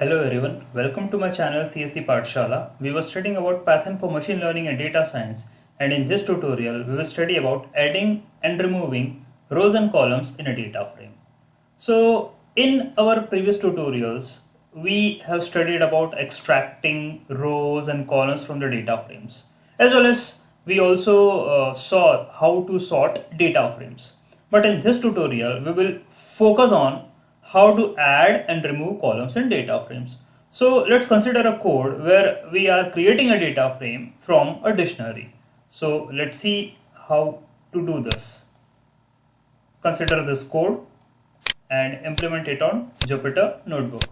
Hello everyone, welcome to my channel CSE Pathshala. We were studying about Python for machine learning and data science, and in this tutorial we will study about adding and removing rows and columns in a data frame. So in our previous tutorials we have studied about extracting rows and columns from the data frames, as well as we also saw how to sort data frames. But in this tutorial we will focus on how to add and remove columns and data frames. So let's consider a code where we are creating a data frame from a dictionary. So let's see how to do this. Consider this code and implement it on Jupyter Notebook.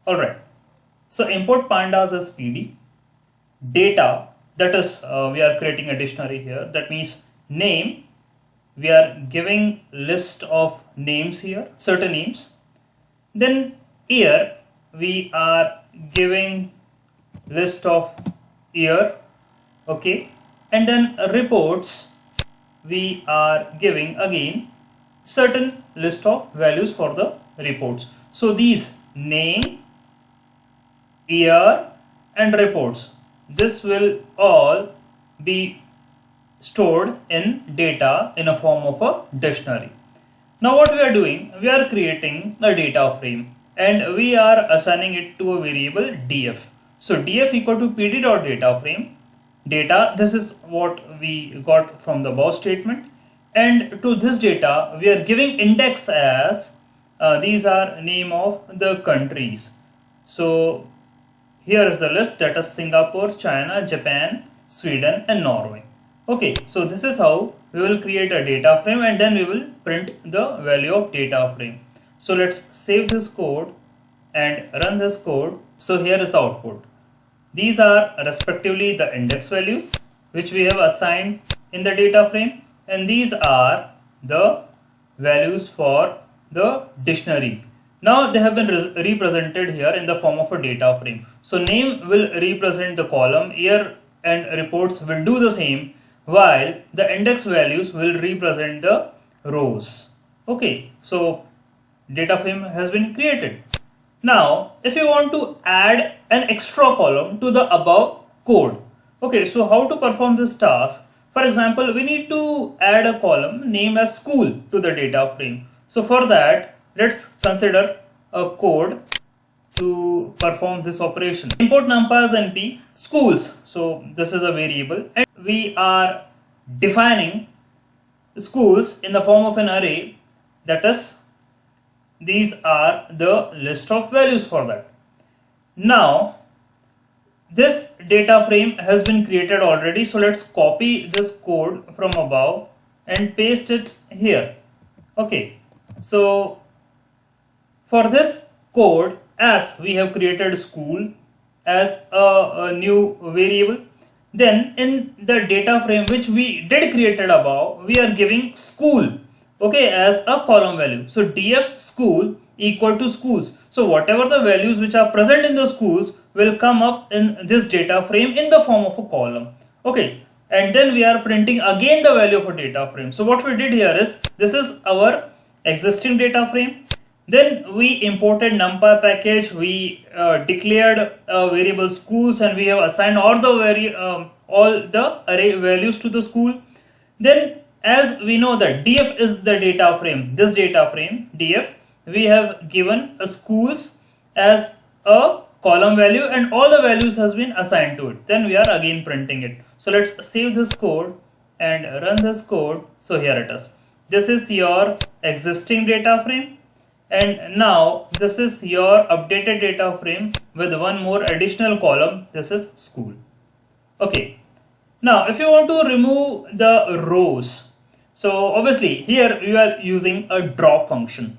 Alright, so import pandas as PD. Data, that is we are creating a dictionary here, that means name, we are giving list of names here, certain names. Then year, we are giving list of year, okay. And then reports, we are giving again certain list of values for the reports. So these name, year and reports, this will all be stored in data in a form of a dictionary. Now what we are doing, we are creating a data frame and we are assigning it to a variable df. So df equal to pd.dataFrame. Data, this is what we got from the above statement, and to this data we are giving index as these are name of the countries. So here is the list, that is Singapore, China, Japan, Sweden and Norway. Okay, so this is how we will create a data frame and then we will print the value of data frame. So let's save this code and run this code. So here is the output. These are respectively the index values which we have assigned in the data frame, and these are the values for the dictionary. Now they have been represented here in the form of a data frame. So name will represent the column, year and reports will do the same, while the index values will represent the rows. Okay, so data frame has been created. Now if you want to add an extra column to the above code, okay, so how to perform this task? For example, we need to add a column named as school to the data frame. So for that, let's consider a code to perform this operation. Import numpy as np schools. So this is a variable and we are defining schools in the form of an array, that is these are the list of values for that. Now this data frame has been created already, so let's copy this code from above and paste it here. Okay, so for this code, as we have created school as a new variable, then in the data frame which we did created above, we are giving school, okay, as a column value. So df school equal to schools. So whatever the values which are present in the schools will come up in this data frame in the form of a column. Okay, and then we are printing again the value of a data frame. So what we did here is, this is our existing data frame. Then we imported numpy package, we declared a variable schools and we have assigned all the array values to the school. Then as we know that df is the data frame, this data frame df, we have given a schools as a column value and all the values has been assigned to it. Then we are again printing it. So let's save this code and run this code. So here it is. This is your existing data frame. And now this is your updated data frame with one more additional column. This is school. Okay. Now if you want to remove the rows, so obviously here you are using a drop function.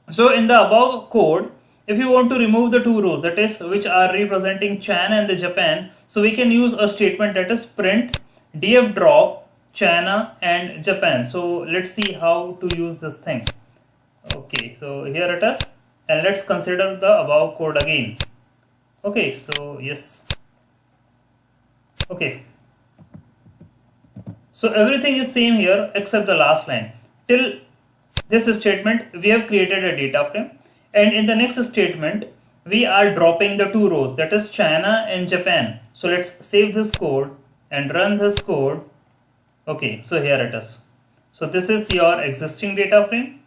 So in the above code, if you want to remove the two rows, that is which are representing China and the Japan, so we can use a statement that is print df drop China and Japan. So let's see how to use this thing. Okay, so here it is, and let's consider the above code again. Okay, so yes. Okay, so everything is same here except the last line. Till this statement we have created a data frame, And in the next statement, we are dropping the two rows, that is China and Japan. So let's save this code and run this code. Okay, so here it is. So this is your existing data frame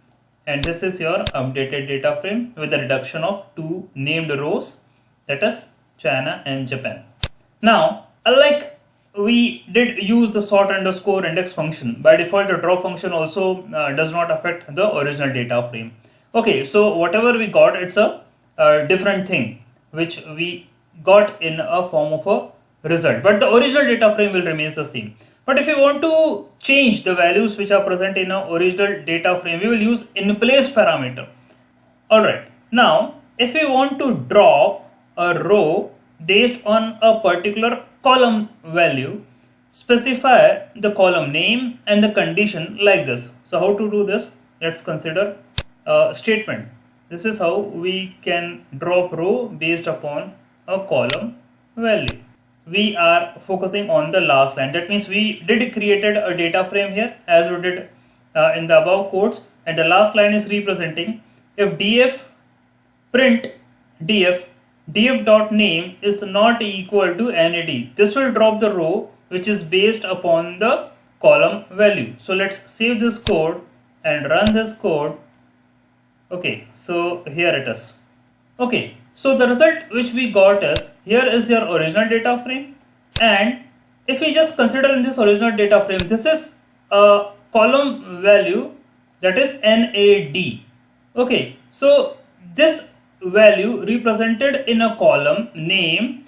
and this is your updated data frame with the reduction of two named rows, that is China and Japan. Now, unlike we did use the sort underscore index function, by default the drop function also does not affect the original data frame. Okay, so whatever we got, it's a different thing which we got in a form of a result, but the original data frame will remain the same. But if you want to change the values which are present in our original data frame, we will use in place parameter. Alright, now if we want to drop a row based on a particular column value, specify the column name and the condition like this. So how to do this? Let's consider a statement. This is how we can drop row based upon a column value. We are focusing on the last line. That means we did created a data frame here as we did in the above codes, and the last line is representing if df print df dot name is not equal to NAD. This will drop the row which is based upon the column value. So let's save this code and run this code. Okay, so here it is. Okay, so the result which we got is, here is your original data frame, and if we just consider in this original data frame, this is a column value, that is NAD. Okay, so this value represented in a column name,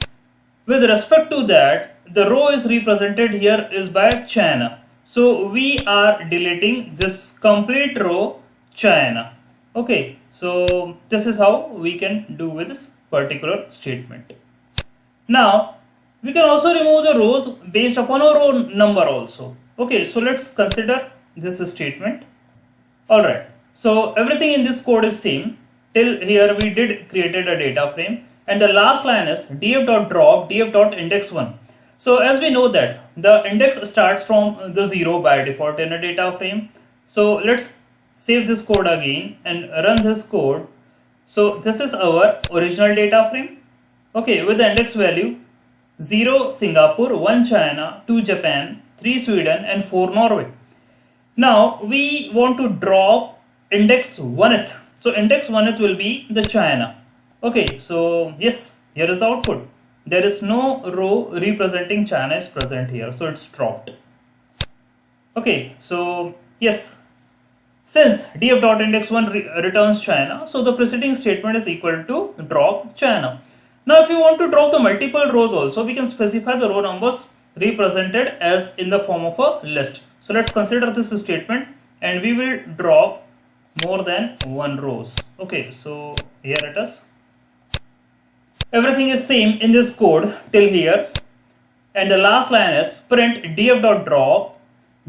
with respect to that the row is represented here is by China. So we are deleting this complete row China. Okay, so this is how we can do with this particular statement. Now we can also remove the rows based upon a row number also. Okay, so let's consider this statement. Alright, so everything in this code is same. Till here we did created a data frame, and the last line is df.drop df.index1. So as we know that the index starts from the 0 by default in a data frame. So let's save this code again and run this code. So this is our original data frame. Okay, with the index value 0 Singapore, 1 China, 2 Japan, 3 Sweden and 4 Norway. Now we want to drop index 1th. So index 1th will be the China. Okay, so yes, here is the output. There is no row representing China is present here, so it's dropped. Okay, so yes, since df.index1 returns China, so the preceding statement is equal to drop China. Now if you want to drop the multiple rows also, we can specify the row numbers represented as in the form of a list. So let's consider this statement and we will drop more than one rows. Okay, so here it is. Everything is same in this code till here, and the last line is print df.drop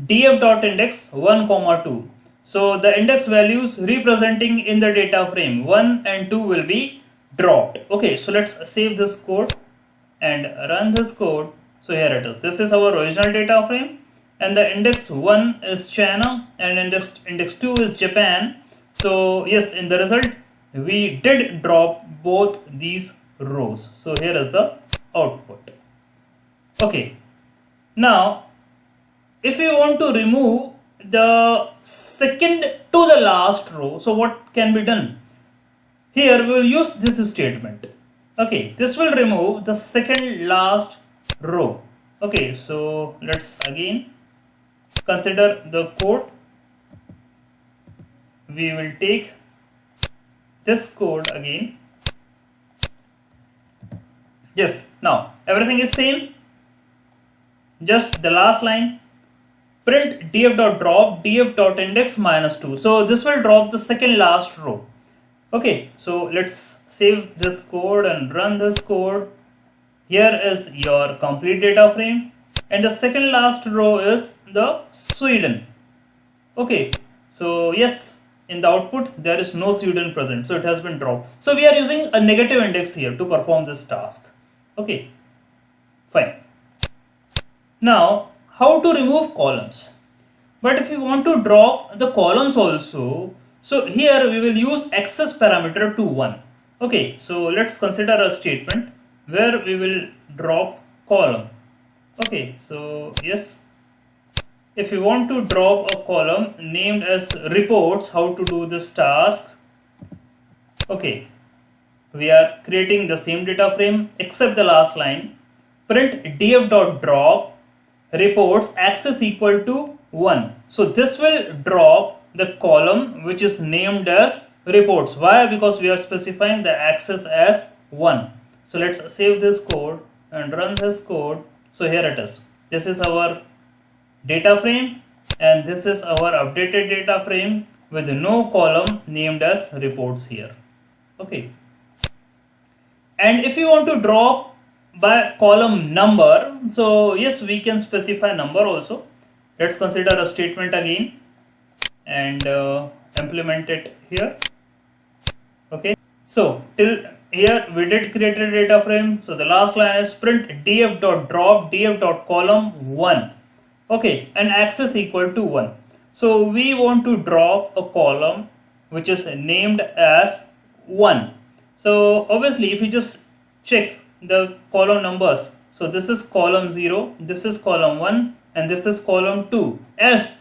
df.index1, 2. So the index values representing in the data frame 1 and 2 will be dropped. Okay, so let's save this code and run this code. So here it is. This is our original data frame, and the index 1 is China and index 2 is Japan. So yes, in the result we did drop both these rows. So here is the output. Okay, now if we want to remove the second to the last row, so what can be done? Here we will use this statement. Okay, this will remove the second last row. Okay, so let's again consider the code. We will take this code again. Yes, now everything is same, just the last line, print df.drop df.index -2. So this will drop the second last row. Okay, so let's save this code and run this code. Here is your complete data frame, and the second last row is the Sweden. Okay, so yes, in the output there is no Sweden present, so it has been dropped. So we are using a negative index here to perform this task. Okay, fine. Now how to remove columns? But if you want to drop the columns also, So here we will use access parameter to 1. Okay, so let's consider a statement where we will drop column. Okay, so yes, if you want to drop a column named as reports, how to do this task? Okay, we are creating the same data frame except the last line. Print df.drop reports access equal to 1. So this will drop the column which is named as reports. Why? Because we are specifying the access as 1. So let's save this code and run this code. So here it is. This is our data frame and this is our updated data frame with no column named as reports here. Okay. And if you want to drop by column number, so yes, we can specify number also. Let's consider a statement again and implement it here. Okay, so till here we did create a data frame. So the last line is print df.drop df.column 1. Okay, and access equal to 1. So we want to drop a column which is named as 1. So obviously if you just check the column numbers, so this is column 0, this is column 1 and this is column 2, as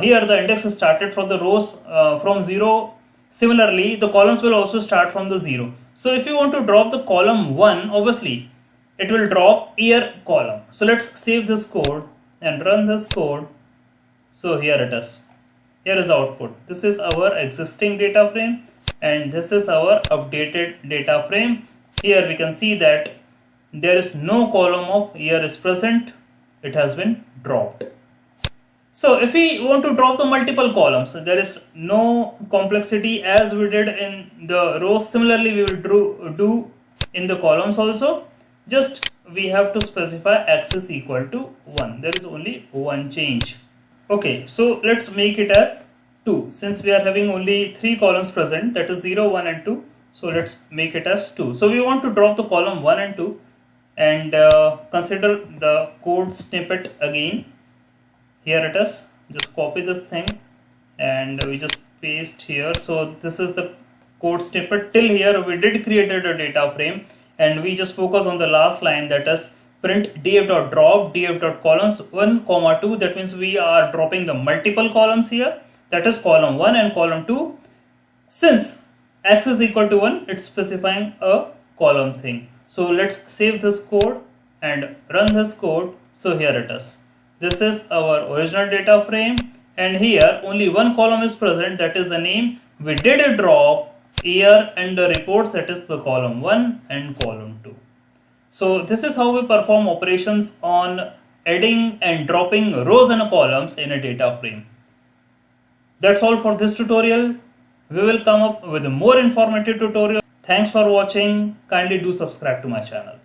here the index is started from the rows from 0. Similarly the columns will also start from the 0. So if you want to drop the column 1, obviously it will drop year column. So let's save this code and run this code. So here it is. Here is the output. This is our existing data frame and this is our updated data frame. Here we can see that there is no column of year is present. It has been dropped. So if we want to drop the multiple columns, there is no complexity as we did in the rows. Similarly, we will do in the columns also. Just we have to specify access equal to 1. There is only one change. Okay, so let's make it as 2. Since we are having only 3 columns present, that is 0, 1 and 2. So let's make it as 2. So we want to drop the column 1 and 2 and consider the code snippet again. Here it is. Just copy this thing and we just paste here. So this is the code snippet. Till here we did create a data frame and we just focus on the last line, that is print df.drop df.columns 1, 2. That means we are dropping the multiple columns here, that is column 1 and column 2. Since access equal to 1, it's specifying a column thing. So let's save this code and run this code. So here it is. This is our original data frame and here only one column is present, that is the name. We did a drop year and the reports, that is the column 1 and column 2. So this is how we perform operations on adding and dropping rows and columns in a data frame. That's all for this tutorial. We will come up with a more informative tutorial. Thanks for watching. Kindly do subscribe to my channel.